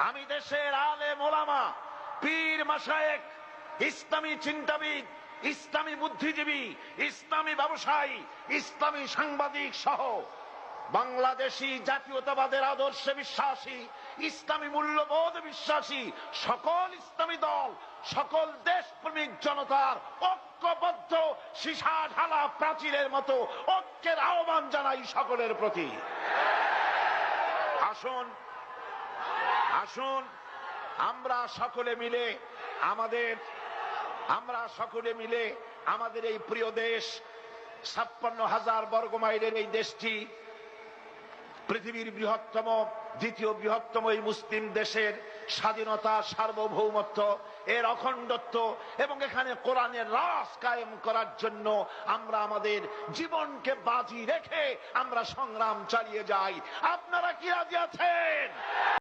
আমি দেশের আলেম ওলামা, পীর মাশায়েখ, ইসলামী চিন্তাবিদ, ইসলামী বুদ্ধিজীবী, ইসলামী ব্যবসায়ী, ইসলামী সাংবাদিক সহ বাংলাদেশি জাতীয়তাবাদের আদর্শে বিশ্বাসী, ইসলামী মূল্যবোধ বিশ্বাসী সকল ইসলামী দল, সকল দেশপ্রেমিক জনতার ঐক্যবদ্ধ সীসা ঢালা প্রাচীরের মতো ঐক্যের আহ্বান জানাই সকলের প্রতি। আসুন আসুন আমরা সকলে মিলে আমাদের এই প্রিয় দেশ, 56,000 বর্গমাইলের এই দেশটি পৃথিবীর বৃহত্তম, দ্বিতীয় বৃহত্তম এই মুসলিম দেশের স্বাধীনতা, সার্বভৌমত্ব, এর অখণ্ডত্ব এবং এখানে কোরআনের রাজ কায়েম করার জন্য আমরা আমাদের জীবনকে বাজি রেখে আমরা সংগ্রাম চালিয়ে যাই। আপনারা কি রাজি আছেন?